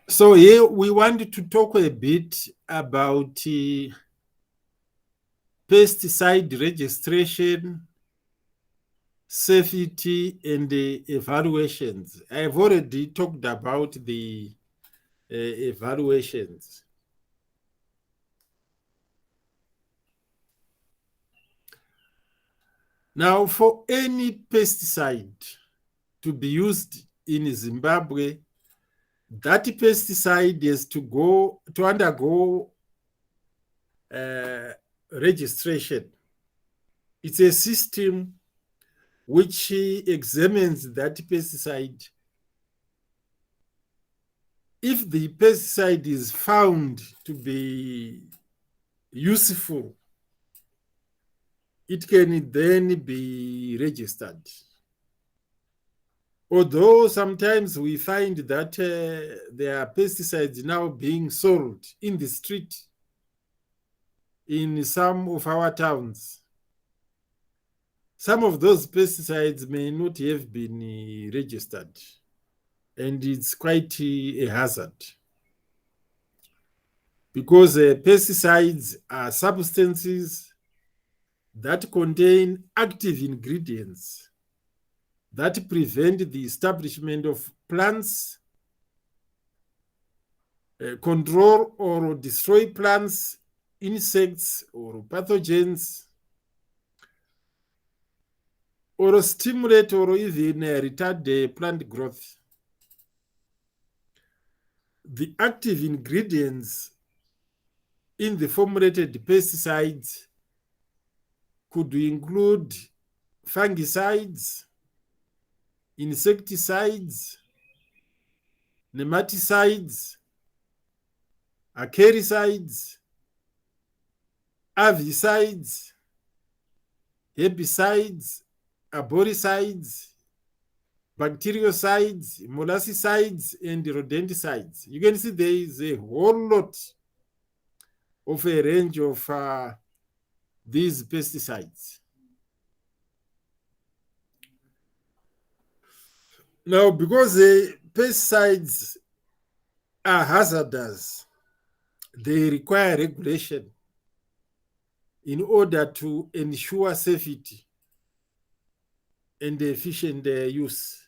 So here we want to talk a bit about pesticide registration, safety, and evaluations. I've already talked about the evaluations. Now, for any pesticide to be used in Zimbabwe, that pesticide has to undergo registration. It's a system which examines that pesticide. If the pesticide is found to be useful, it can then be registered. Although sometimes we find that there are pesticides now being sold in the street in some of our towns. Some of those pesticides may not have been registered, and it's quite a hazard. Because pesticides are substances that contain active ingredients that prevent the establishment of plants, control or destroy plants, insects, or pathogens, or stimulate or even retard plant growth. The active ingredients in the formulated pesticides could include fungicides, insecticides, nematicides, acaricides, avicides, herbicides, arboricides, bactericides, molluscicides, and rodenticides. You can see there is a whole lot of a range of these pesticides. Now, because the pesticides are hazardous, they require regulation in order to ensure safety and efficient use.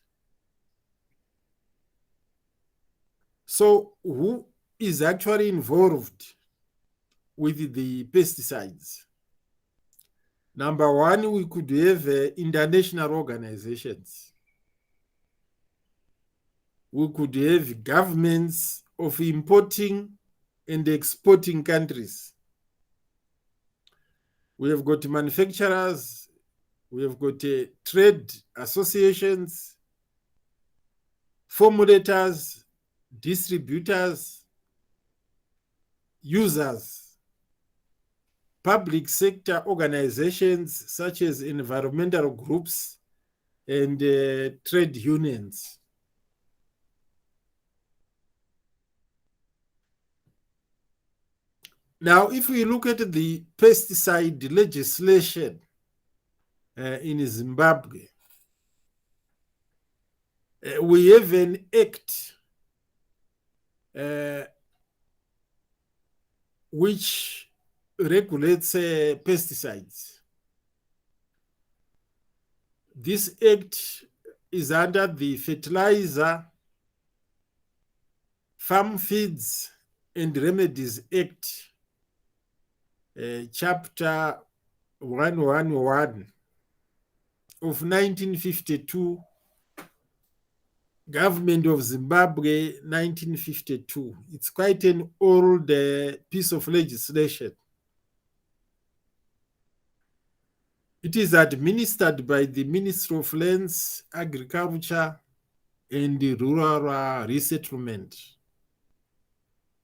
So, who is actually involved with the pesticides? Number one, we could have international organizations. We could have governments of importing and exporting countries. We have got manufacturers, we have got trade associations, formulators, distributors, users, public sector organizations such as environmental groups and trade unions. Now, if we look at the pesticide legislation in Zimbabwe, we have an act which regulates pesticides. This act is under the Fertilizer, Farm Feeds and Remedies Act, Chapter 111 of 1952, Government of Zimbabwe, 1952. It's quite an old piece of legislation. It is administered by the Ministry of Lands, Agriculture, and Rural Resettlement.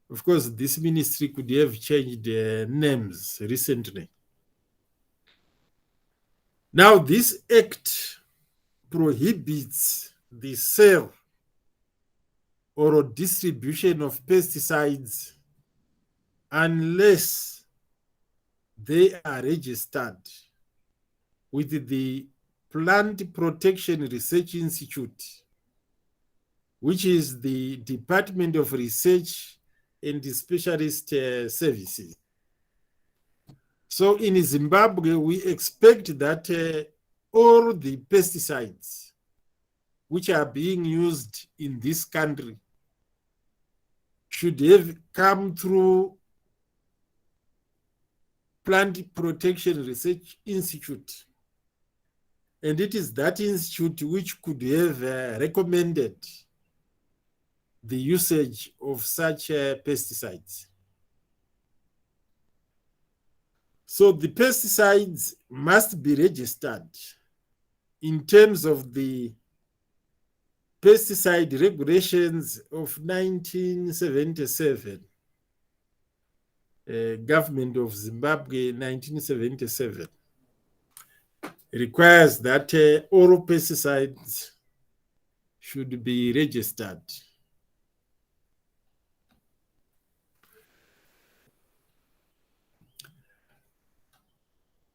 Of course, this ministry could have changed names recently. Now, this act prohibits the sale or distribution of pesticides unless they are registered with the Plant Protection Research Institute, which is the Department of Research and Specialist Services. So in Zimbabwe, we expect that all the pesticides which are being used in this country should have come through Plant Protection Research Institute. And it is that institute which could have recommended the usage of such pesticides. So the pesticides must be registered in terms of the pesticide regulations of 1977, government of Zimbabwe, 1977. Requires that all pesticides should be registered.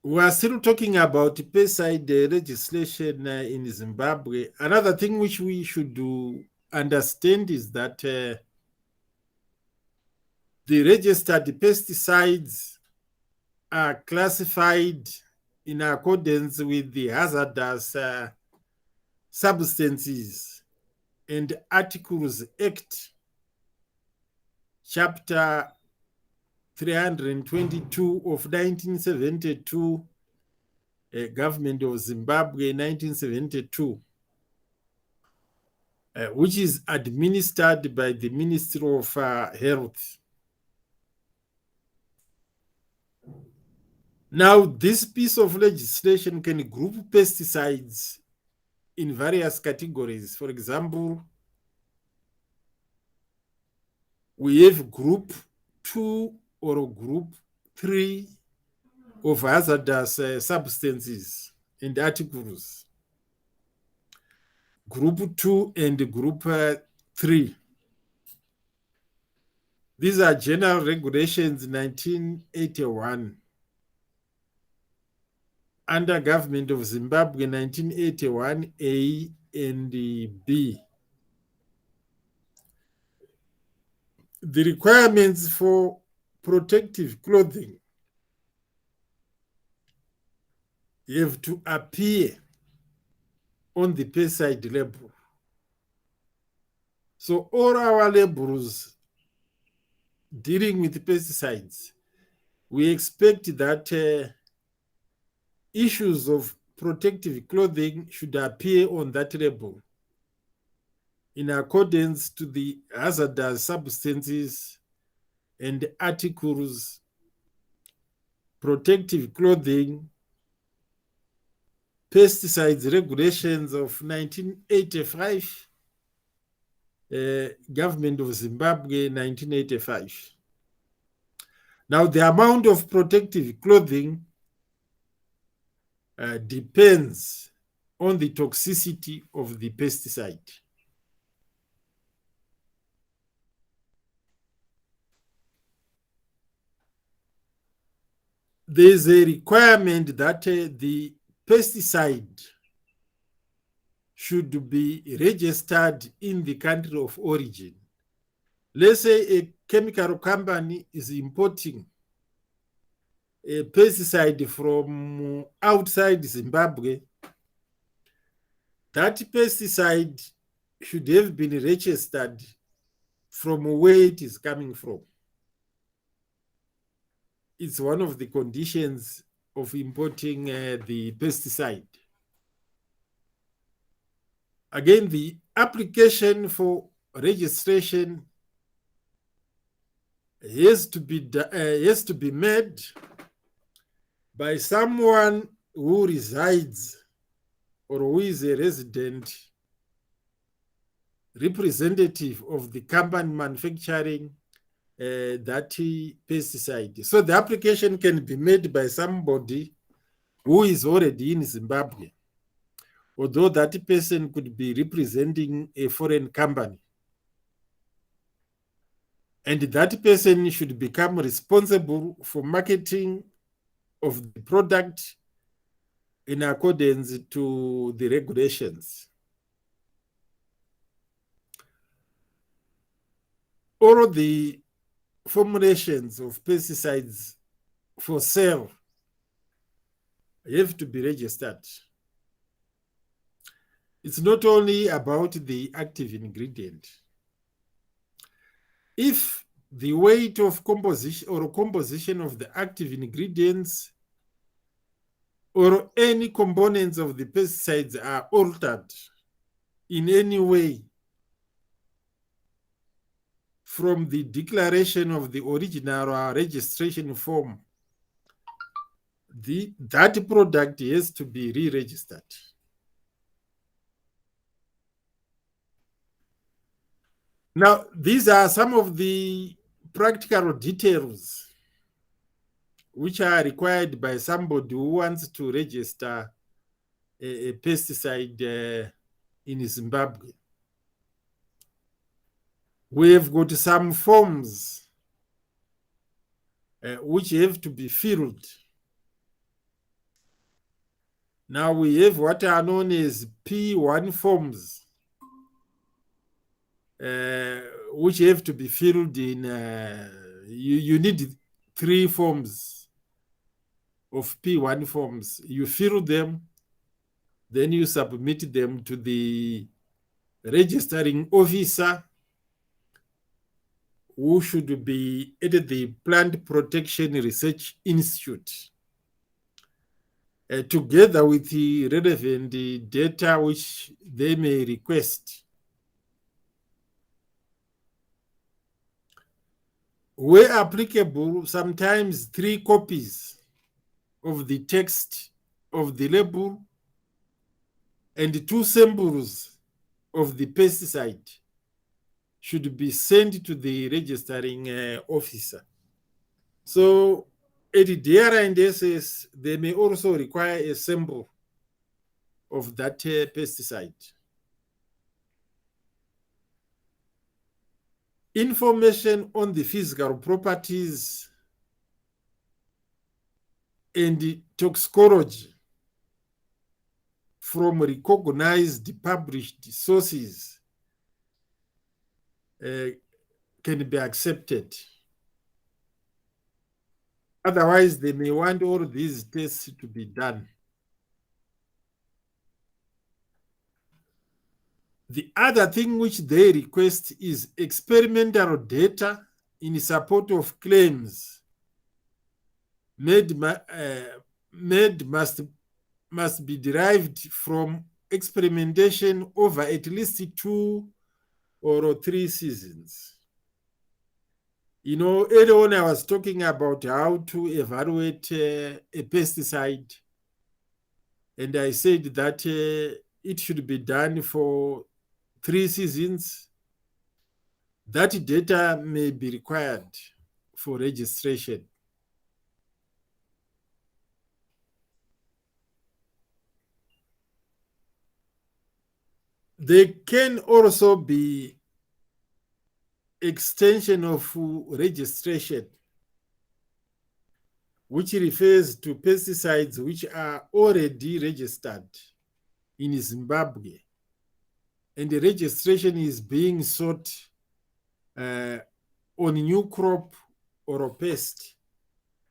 We are still talking about pesticide legislation in Zimbabwe. Another thing which we should understand is that the registered pesticides are classified in accordance with the Hazardous Substances and Articles Act, Chapter 322 of 1972, Government of Zimbabwe, 1972, which is administered by the Ministry of Health. Now, this piece of legislation can group pesticides in various categories. For example, we have group 2 or group 3 of hazardous substances and articles. Group 2 and group 3. These are General Regulations 1981. Under Government of Zimbabwe, 1981 A and B. The requirements for protective clothing have to appear on the pesticide label. So all our labels dealing with pesticides, we expect that issues of protective clothing should appear on that label in accordance to the hazardous substances and articles, protective clothing, pesticides regulations of 1985, Government of Zimbabwe, 1985. Now, the amount of protective clothing depends on the toxicity of the pesticide. There is a requirement that the pesticide should be registered in the country of origin. Let's say a chemical company is importing a pesticide from outside Zimbabwe. That pesticide should have been registered from where it is coming from. It's one of the conditions of importing the pesticide. Again, the application for registration has to be made by someone who resides or who is a resident representative of the company manufacturing that pesticide. So the application can be made by somebody who is already in Zimbabwe, although that person could be representing a foreign company. And that person should become responsible for marketing of the product in accordance to the regulations. all the formulations of pesticides for sale have to be registered. It's not only about the active ingredient. If the weight of composition of the active ingredients or any components of the pesticides are altered in any way from the declaration of the original registration form, that product has to be re-registered. Now, these are some of the practical details which are required by somebody who wants to register a pesticide in Zimbabwe. We've got some forms which have to be filled. Now we have what are known as P1 forms, which have to be filled in. You need 3 forms of P1 forms. You fill them, then you submit them to the registering officer, who should be at the Plant Protection Research Institute, together with the relevant data which they may request. Where applicable, sometimes 3 copies of the text of the label and 2 samples of the pesticide should be sent to the registering officer. So at the DRI and SS, they may also require a sample of that pesticide. Information on the physical properties and toxicology from recognized published sources can be accepted. Otherwise, they may want all these tests to be done. The other thing which they request is experimental data in support of claims made must be derived from experimentation over at least 2 or 3 seasons. You know, earlier on I was talking about how to evaluate a pesticide, and I said that it should be done for 3 seasons. That data may be required for registration. There can also be extension of registration, which refers to pesticides which are already registered in Zimbabwe, and the registration is being sought on new crop or a pest.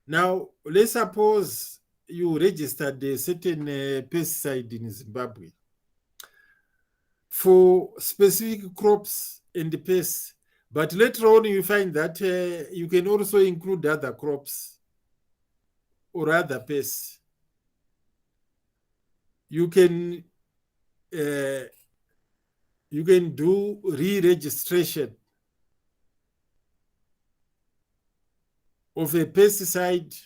Now, let's suppose you registered a certain pesticide in Zimbabwe for specific crops and pests, but later on you find that you can also include other crops or other pests. You can do re-registration of a pesticide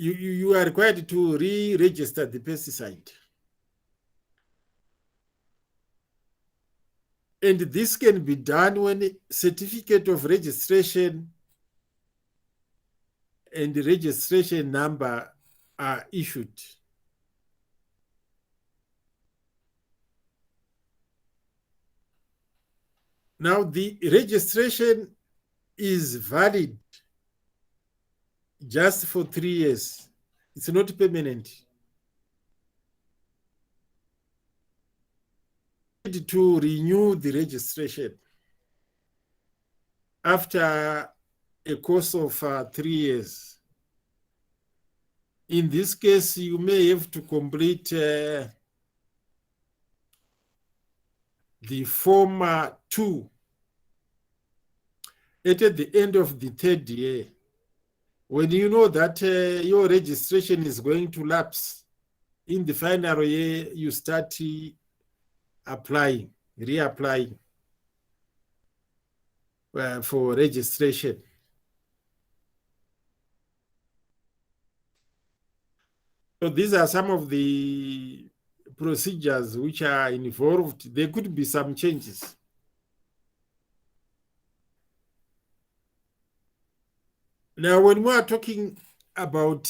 you are required to re-register the pesticide. And this can be done when a certificate of registration and the registration number are issued. Now, the registration is valid just for 3 years. It's not permanent. to renew the registration after a course of 3 years. In this case, you may have to complete the Form 2 at the end of the 3rd year. When you know that your registration is going to lapse, in the final year, you start reapplying for registration. So these are some of the procedures which are involved. There could be some changes. Now, when we are talking about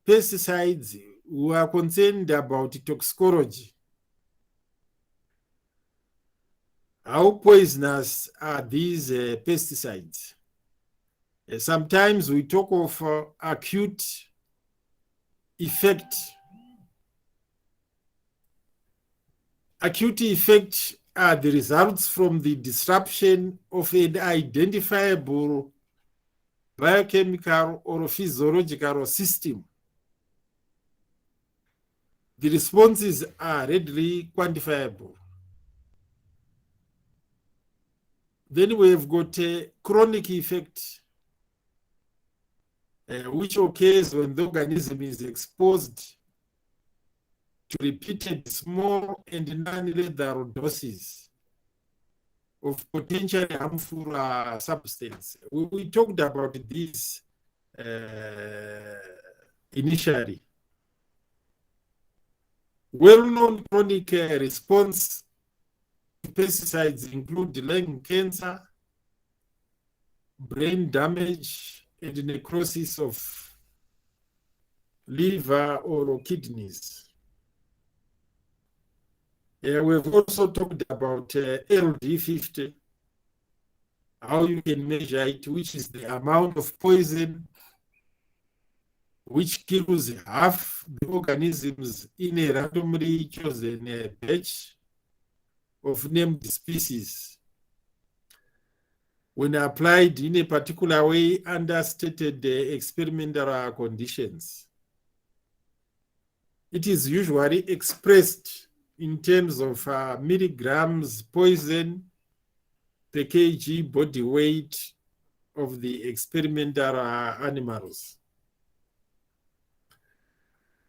pesticides, we are concerned about toxicology. How poisonous are these pesticides? Sometimes we talk of acute effect. Acute effect are the results from the disruption of an identifiable biochemical or physiological system. The responses are readily quantifiable. Then we have got a chronic effect, which occurs when the organism is exposed to repeated small and non-lethal doses of potentially harmful substance. We talked about this initially. Well-known chronic response to pesticides include lung cancer, brain damage, and necrosis of liver or kidneys. We've also talked about LD50, how you can measure it, which is the amount of poison which kills half the organisms in a randomly chosen batch of named species when applied in a particular way under stated experimental conditions. It is usually expressed in terms of milligrams poison per kg body weight of the experimental animals.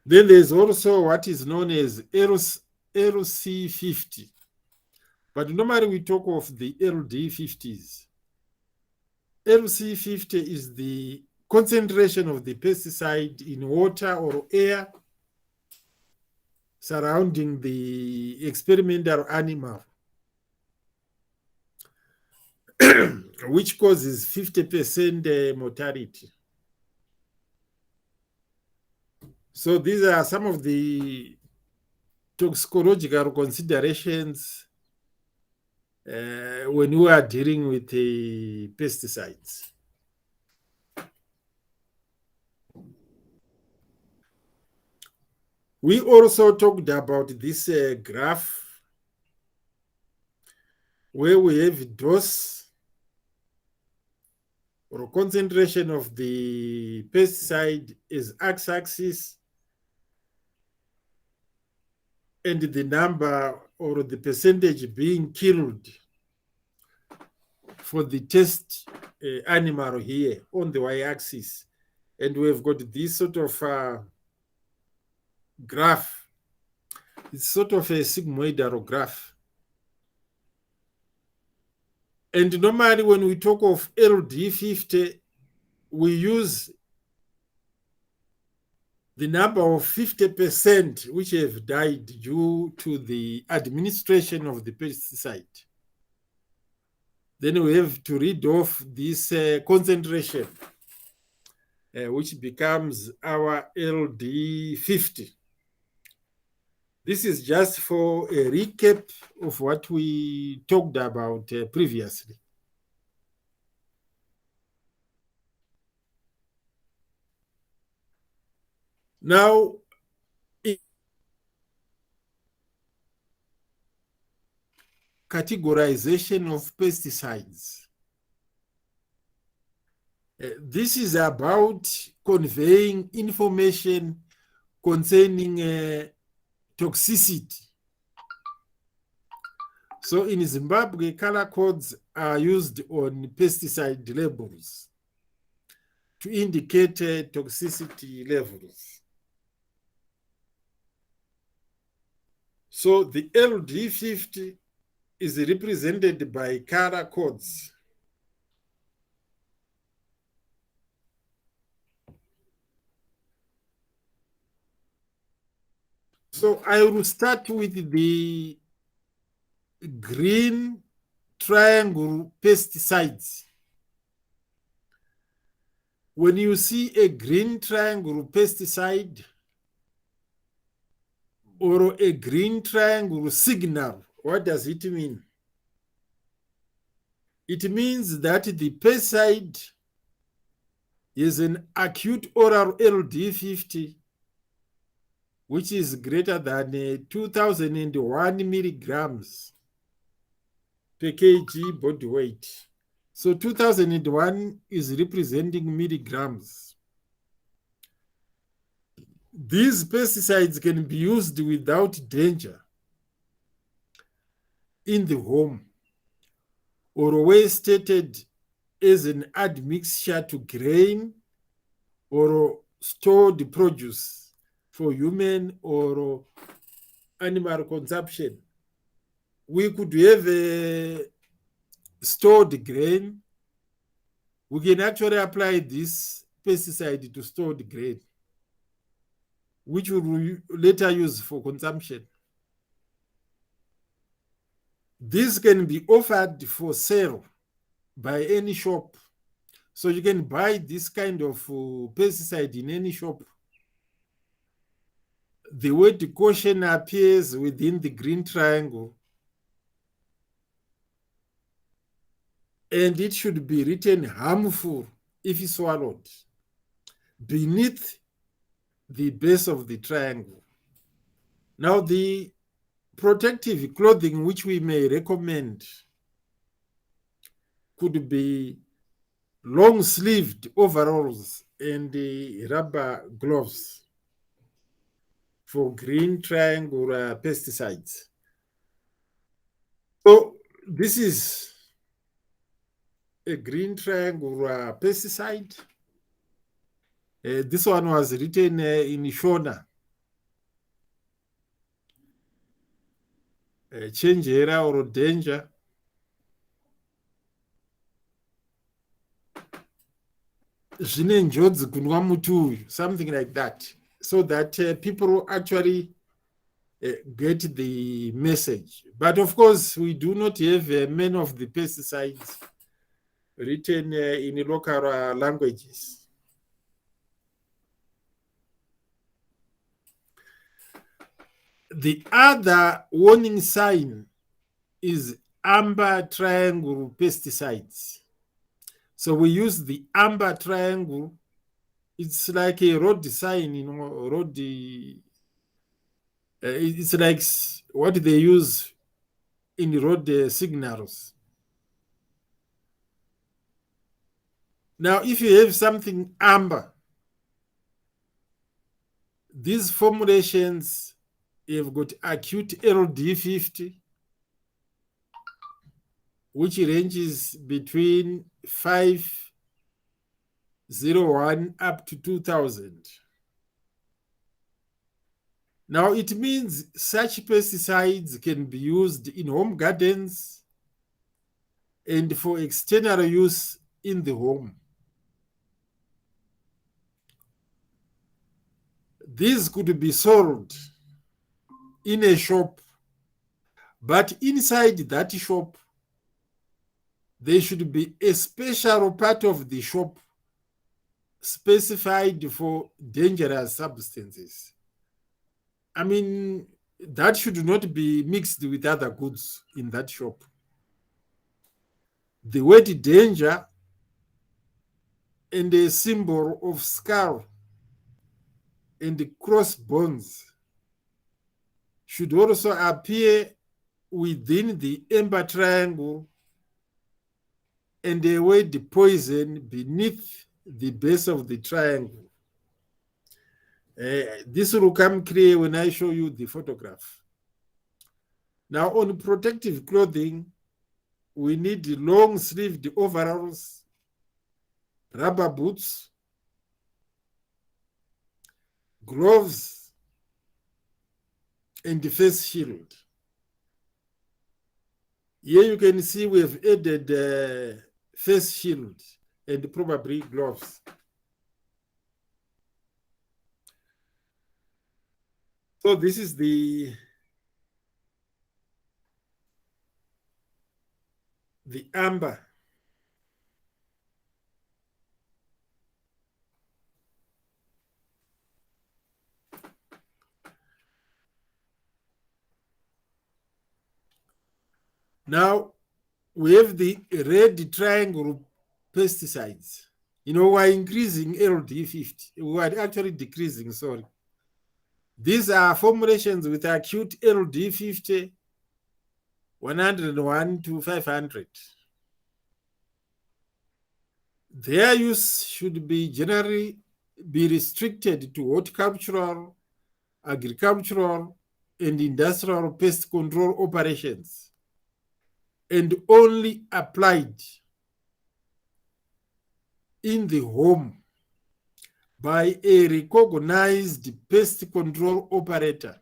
Then there's also what is known as LC50. But normally we talk of the LD50s. LC50 is the concentration of the pesticide in water or air surrounding the experimental animal, which causes 50% mortality. So these are some of the toxicological considerations when we are dealing with the pesticides. We also talked about this graph where we have dose or concentration of the pesticide as x-axis and the number or the percentage being killed for the test animal here on the y-axis. And we've got this sort of graph. It's sort of a sigmoidal graph. And normally when we talk of LD50, we use the number of 50% which have died due to the administration of the pesticide. Then we have to read off this concentration, which becomes our LD50. This is just for a recap of what we talked about previously. Now, categorization of pesticides. This is about conveying information concerning toxicity. So in Zimbabwe, color codes are used on pesticide labels to indicate toxicity levels. So the LD50 is represented by color codes. So I will start with the green triangle pesticides. When you see a green triangle pesticide or a green triangle signal, what does it mean? It means that the pesticide is an acute oral LD50, which is greater than 2001 milligrams per kg body weight. So 2001 is representing milligrams. These pesticides can be used without danger in the home or where stated as an admixture to grain or stored produce for human or animal consumption. We could have a stored grain. We can actually apply this pesticide to stored grain, which we will later use for consumption. This can be offered for sale by any shop. So you can buy this kind of pesticide in any shop. The word caution appears within the green triangle, and it should be written harmful if swallowed beneath the base of the triangle. Now, the protective clothing which we may recommend could be long-sleeved overalls and rubber gloves for green triangle pesticides. So this is a green triangle pesticide. This one was written in Shona. Change era or danger. Something like that, so that people actually get the message. But of course, we do not have many of the pesticides written in local languages. The other warning sign is amber triangle pesticides. So we use the amber triangle. It's like a road sign, road. It's like what they use in road signals. Now, if you have something amber, these formulations have got acute LD50, which ranges between 501 up to 2000. Now, it means such pesticides can be used in home gardens and for external use in the home. These could be sold in a shop, but inside that shop, there should be a special part of the shop specified for dangerous substances. I mean, that should not be mixed with other goods in that shop. The word danger and a symbol of skull and the crossbones should also appear within the amber triangle and away the poison beneath the base of the triangle. This will come clear when I show you the photograph. Now, on protective clothing, we need long-sleeved overalls, rubber boots, gloves, and the face shield. Here you can see we have added face shield and probably gloves. So this is the amber. Now we have the red triangle pesticides. You know, we're increasing LD50. We're actually decreasing, sorry. These are formulations with acute LD50, 101 to 500. Their use should be generally be restricted to horticultural, agricultural, and industrial pest control operations, and only applied in the home by a recognized pest control operator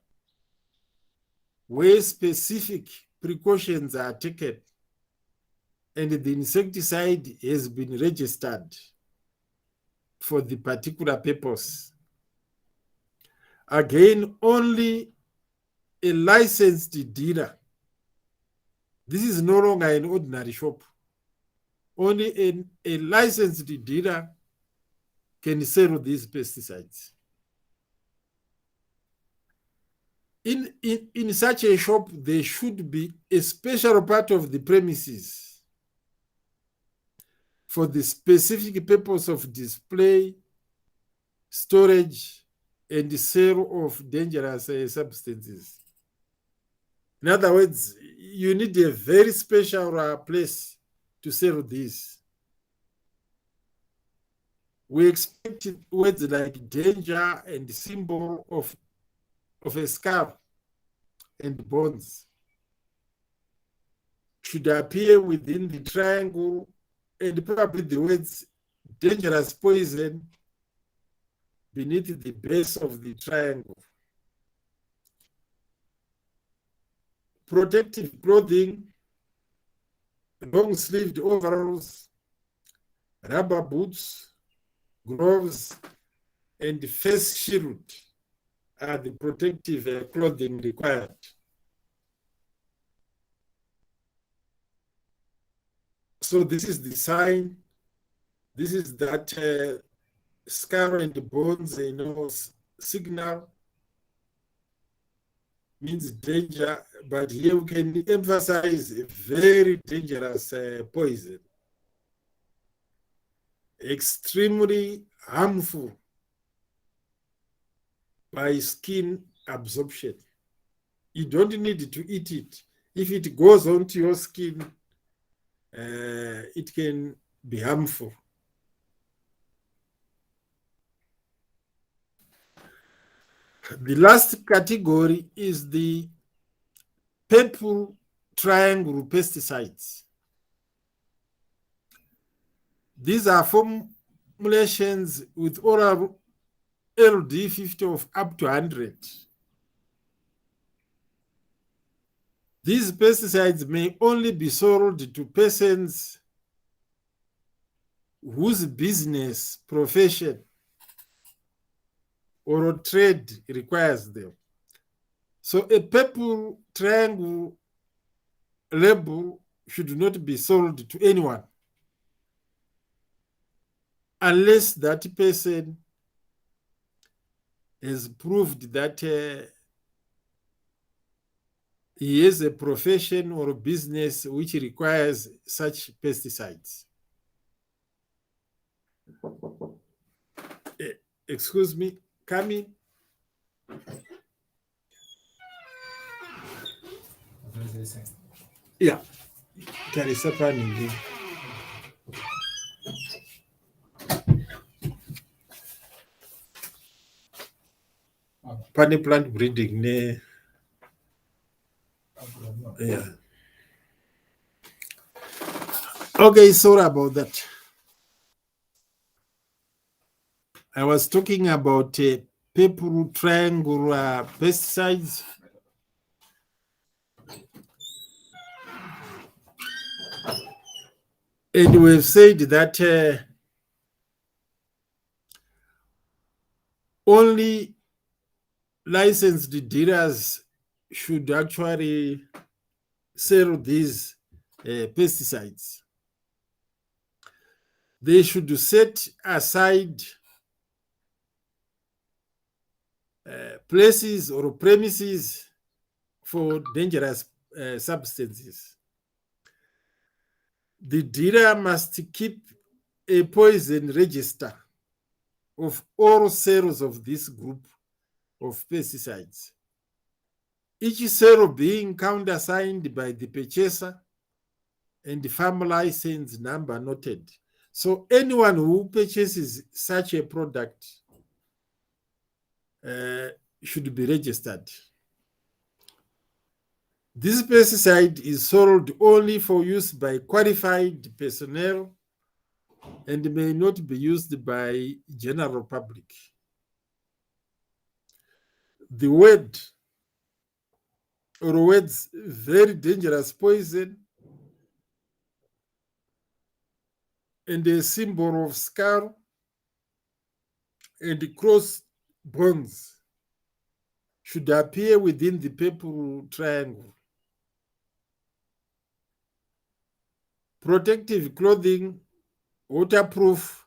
where specific precautions are taken and the insecticide has been registered for the particular purpose. Again, only a licensed dealer. This is no longer an ordinary shop. Only a licensed dealer can sell these pesticides. In such a shop, there should be a special part of the premises for the specific purpose of display, storage, and sale of dangerous substances. In other words, you need a very special place to sell this. We expect words like danger and symbol of a skull and bones should appear within the triangle, and probably the words dangerous poison beneath the base of the triangle. Protective clothing, long-sleeved overalls, rubber boots, gloves, and face shield are the protective clothing required. So this is the sign. This is that skull and bones, signal means danger, but here we can emphasize a very dangerous poison, extremely harmful by skin absorption. You don't need to eat it. If it goes onto your skin, it can be harmful. The last category is the purple triangle pesticides. These are formulations with oral LD50 of up to 100. These pesticides may only be sold to persons whose business, profession, or trade requires them. So a purple triangle label should not be sold to anyone unless that person has proved that he has a profession or a business which requires such pesticides. Excuse me, come in. Yeah, tarisa pani. Pani plant breeding ne. Yeah. Okay, sorry about that. I was talking about purple triangle pesticides. And we've said that only licensed dealers should actually sell these pesticides. They should set aside places or premises for dangerous substances. The dealer must keep a poison register of all sales of this group of pesticides, each sale being countersigned by the purchaser and the farm license number noted. So anyone who purchases such a product should be registered. This pesticide is sold only for use by qualified personnel and may not be used by general public. The word or words very dangerous poison and a symbol of skull and cross bones should appear within the purple triangle. Protective clothing, waterproof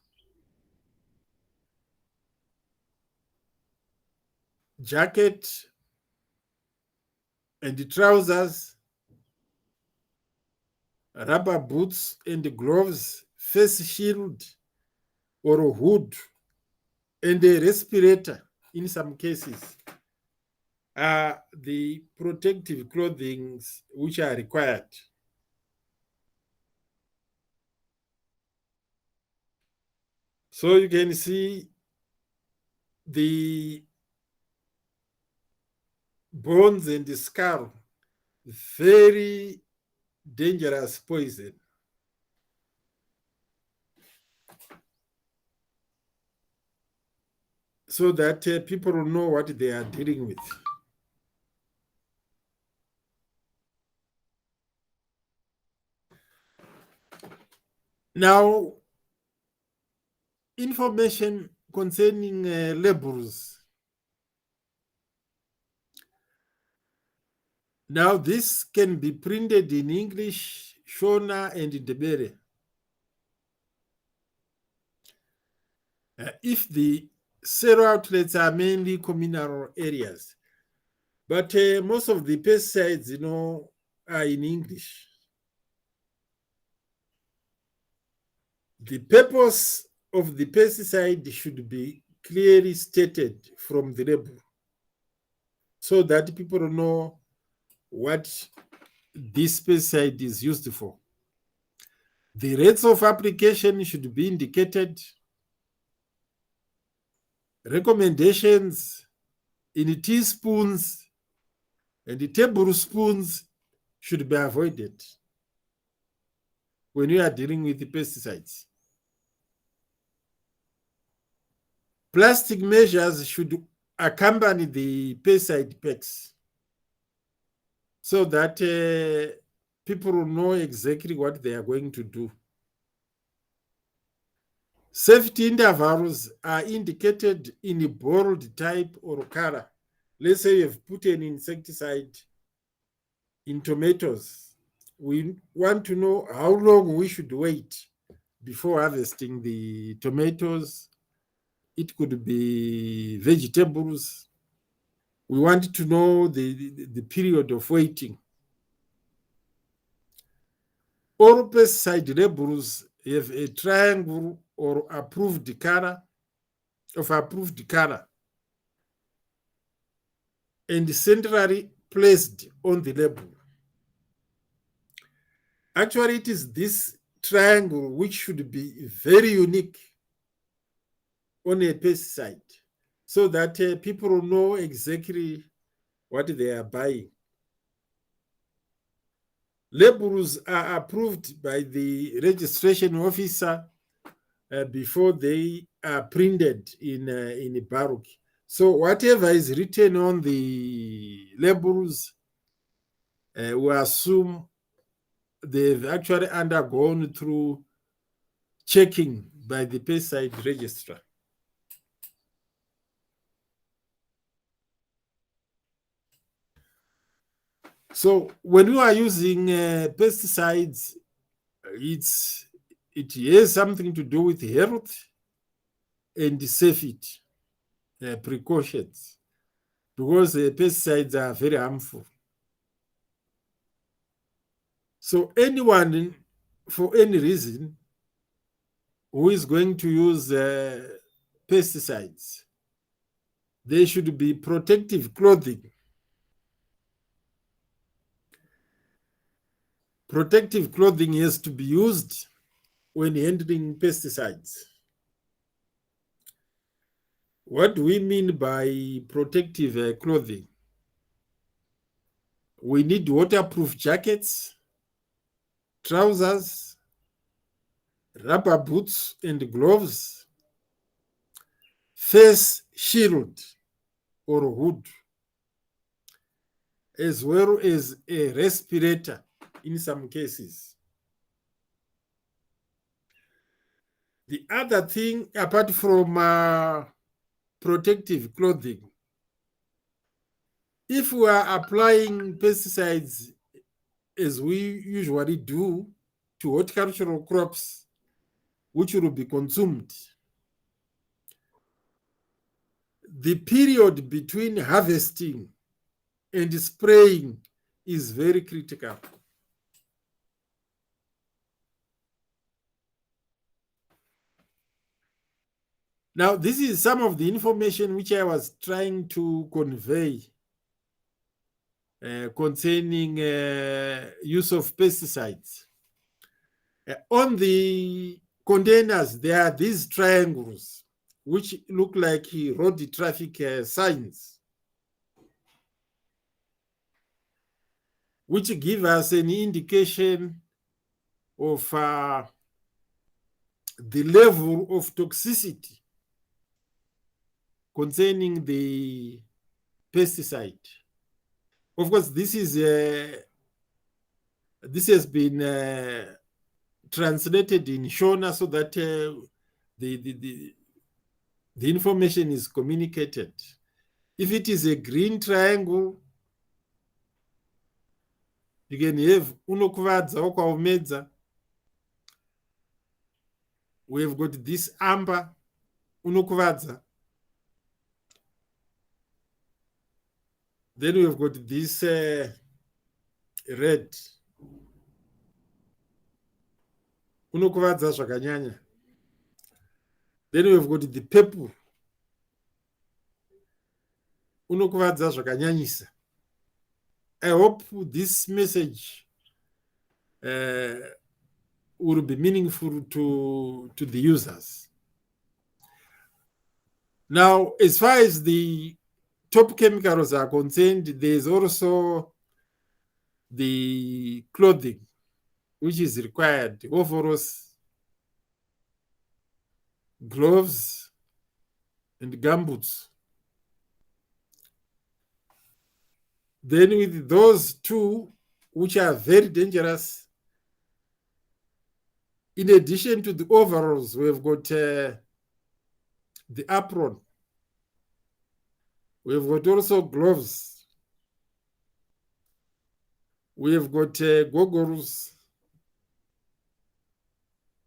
jacket and trousers, rubber boots and gloves, face shield or a hood, and a respirator in some cases are the protective clothing which are required. So you can see the bones and the skull, very dangerous poison. So that people know what they are dealing with. Now, information concerning labels. Now, this can be printed in English, Shona, and Ndebele. If the sale outlets are mainly communal areas, but most of the pesticides, are in English. The purpose of the pesticide should be clearly stated from the label so that people know what this pesticide is used for. The rates of application should be indicated. Recommendations in teaspoons and tablespoons should be avoided when you are dealing with the pesticides. Plastic measures should accompany the pesticide packs so that people will know exactly what they are going to do. Safety intervals are indicated in a bold type or color. Let's say you've put an insecticide in tomatoes. We want to know how long we should wait before harvesting the tomatoes. It could be vegetables. We want to know the period of waiting. All pesticide labels have a triangle or approved color and centrally placed on the label. Actually, it is this triangle which should be very unique on a pesticide so that people know exactly what they are buying. Labels are approved by the registration officer before they are printed in bulk. So whatever is written on the labels, we assume they've actually undergone through checking by the pesticide registrar. So when you are using pesticides, it has something to do with health and safety precautions, because pesticides are very harmful. So anyone, for any reason, who is going to use pesticides, there should be protective clothing. Protective clothing has to be used when handling pesticides. What do we mean by protective clothing? We need waterproof jackets, trousers, rubber boots and gloves, face shield or hood, as well as a respirator in some cases. The other thing, apart from protective clothing, if we are applying pesticides as we usually do to horticultural crops, which will be consumed, the period between harvesting and spraying is very critical. Now, this is some of the information which I was trying to convey concerning use of pesticides. On the containers, there are these triangles which look like road traffic signs, which give us an indication of the level of toxicity concerning the pesticide. Of course, this has been translated in Shona so that the information is communicated. If it is a green triangle, you can have unokuvadza wakaomedza. We have got this amber, unokuvadza. Then we have got this red, unokuvadza zvakanyanya. Then we have got the purple, unokuvadza zvakanyanyisa. I hope this message will be meaningful to the users. Now, as far as the top chemicals are concerned, there's also the clothing which is required: overalls, gloves, and gumboots. Then with those two, which are very dangerous, in addition to the overalls, we have got the apron. We have got also gloves. We have got goggles.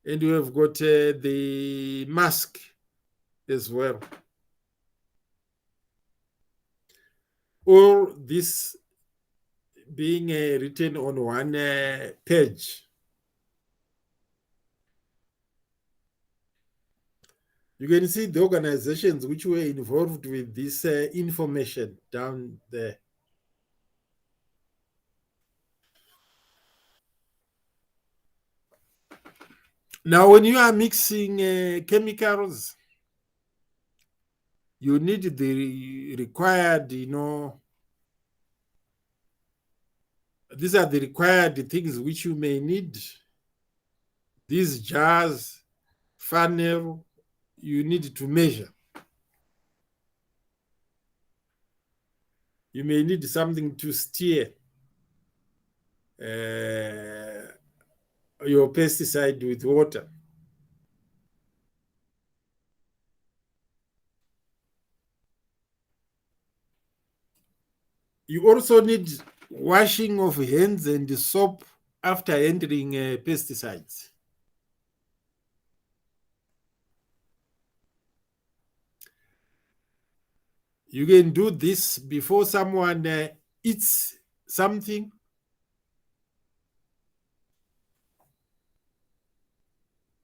And we have got the mask as well. All this being written on one page. You can see the organizations which were involved with this information down there. Now, when you are mixing chemicals, you need the required, these are the required things which you may need. These jars, funnel, you need to measure. You may need something to steer your pesticide with water. You also need washing of hands and soap after entering pesticides. You can do this before someone eats something.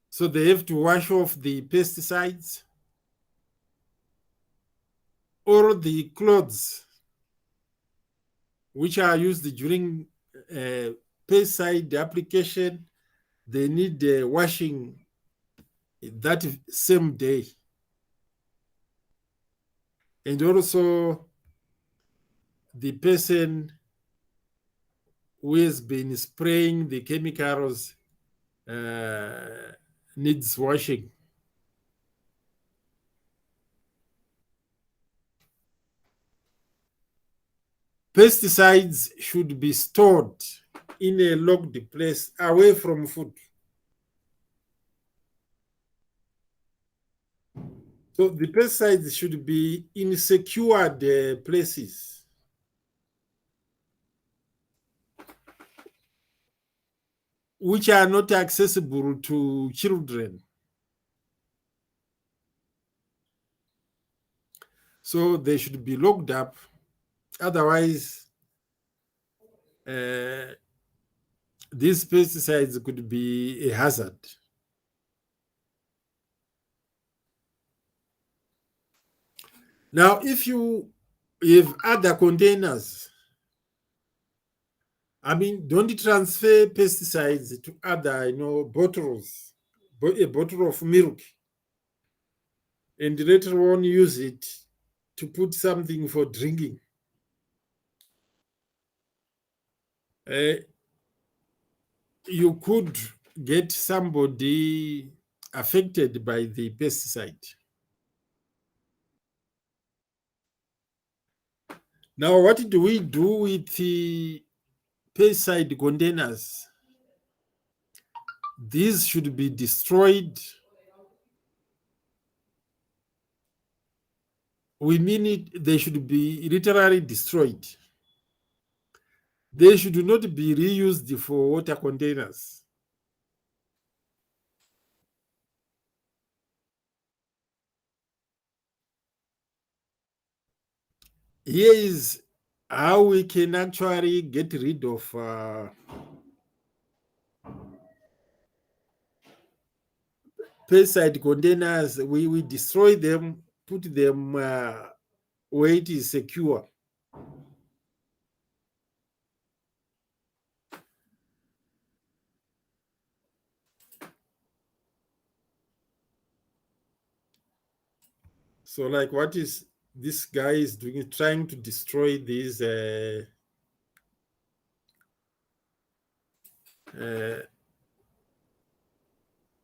So they have to wash off the pesticides or the clothes which are used during pesticide application. They need washing that same day. And also the person who has been spraying the chemicals needs washing. Pesticides should be stored in a locked place away from food. So the pesticides should be in secured places. Which are not accessible to children. So they should be locked up. Otherwise, these pesticides could be a hazard. Now, if you have other containers, don't transfer pesticides to other, bottles, a bottle of milk, and later on use it to put something for drinking. You could get somebody affected by the pesticide. Now, what do we do with the pesticide containers? These should be destroyed. We mean it, they should be literally destroyed. They should not be reused for water containers. Here is how we can actually get rid of pesticide containers. We destroy them, put them where it is secure. So, like, what is this guy is doing? Trying to destroy these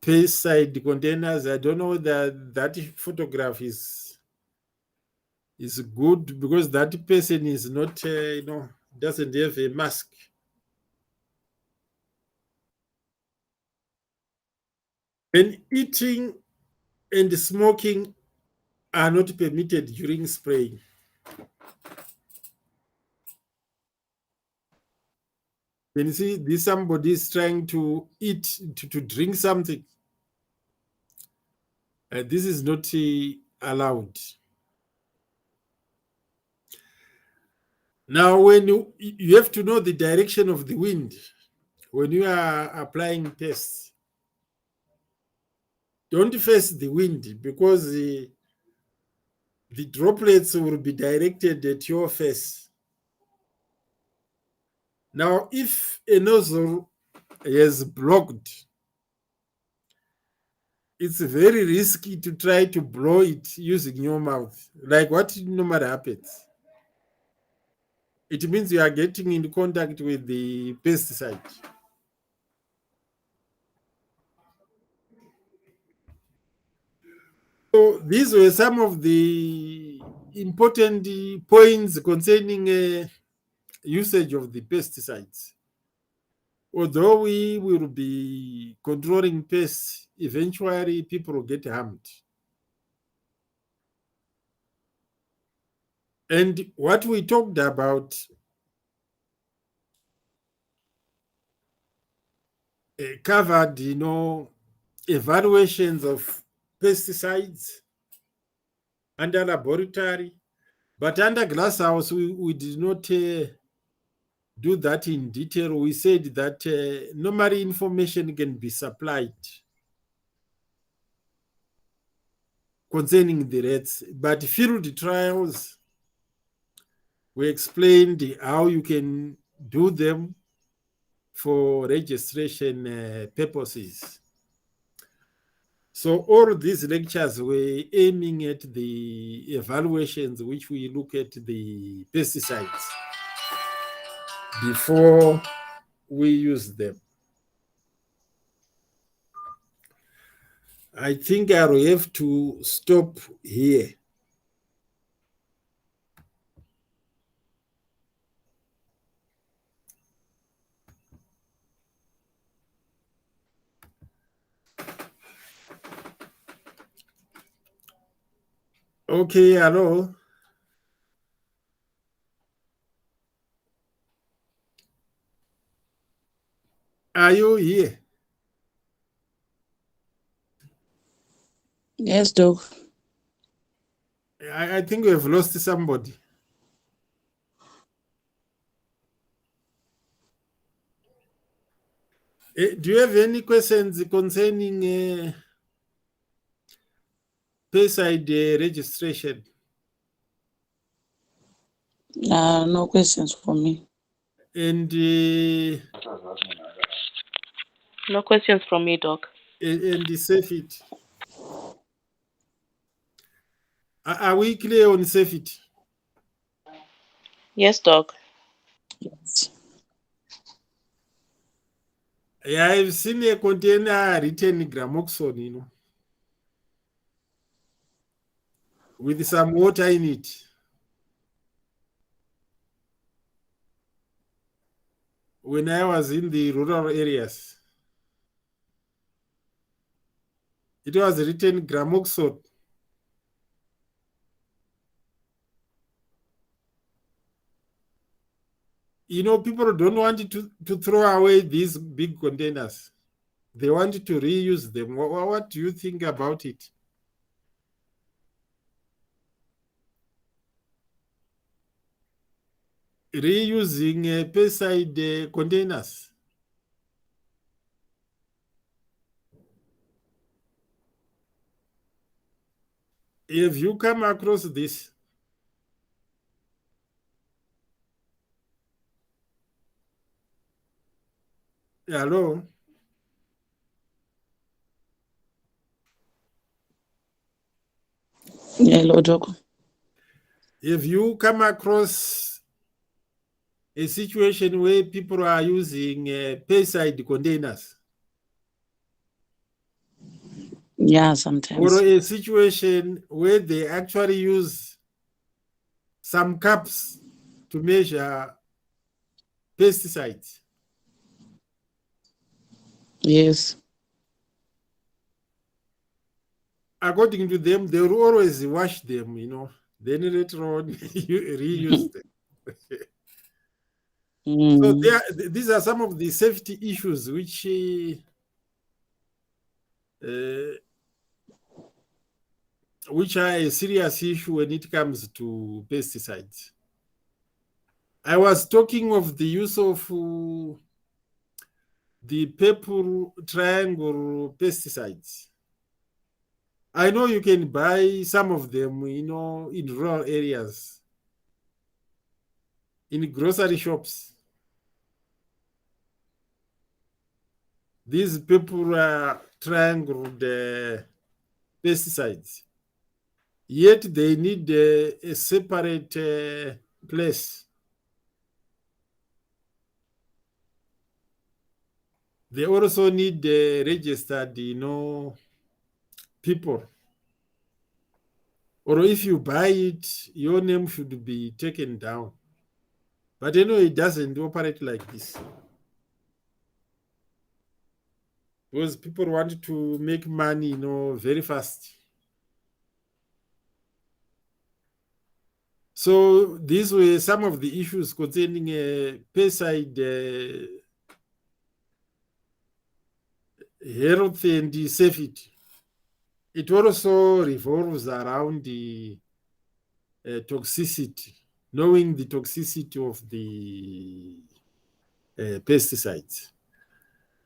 pesticide containers. I don't know that photograph is good because that person is not, doesn't have a mask. And eating and smoking are not permitted during spraying. When you see this, somebody is trying to eat, to drink something. This is not allowed. Now, when you have to know the direction of the wind when you are applying pests. Don't face the wind because the droplets will be directed at your face. Now, if a nozzle is blocked, it's very risky to try to blow it using your mouth, like what normally happens. It means you are getting in contact with the pesticide. So these were some of the important points concerning usage of the pesticides. Although we will be controlling pests, eventually people will get harmed. And what we talked about covered, evaluations of pesticides under laboratory, but under glasshouse, we did not do that in detail. We said that normally information can be supplied concerning the rates, but field trials, we explained how you can do them for registration purposes. So all these lectures were aiming at the evaluations which we look at the pesticides before we use them. I think I will have to stop here. Okay, hello. Are you here? Yes, Doc. I think we have lost somebody. Do you have any questions concerning pesticide registration? No questions for me. And No questions from me, Doc. and safety. Are we clear on safety? Yes, Doc. Yes. Yeah, I've seen a container written gramoxone, with some water in it. When I was in the rural areas, it was written gramoxone. People don't want to throw away these big containers. They want to reuse them. What do you think about it? Reusing pesticide containers. Have you come across this? Hello? Hello, Doc. Have you come across a situation where people are using pesticide containers? Yeah, Or sometimes. a situation where they actually use some cups to measure pesticides? Yes. According to them, they will always wash them, then later on you reuse them. So these are some of the safety issues which are a serious issue when it comes to pesticides. I was talking of the use of the purple triangle pesticides. I know you can buy some of them, in rural areas, in grocery shops. these people are triangled pesticides, yet they need a separate place. They also need registered, people. Or if you buy it, your name should be taken down. But anyway, it doesn't operate like this. Because people want to make money, very fast. So these were some of the issues concerning pesticide health and safety. It also revolves around the toxicity, knowing the toxicity of the pesticides.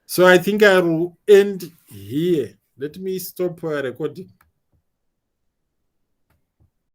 So I think I will end here. Let me stop recording.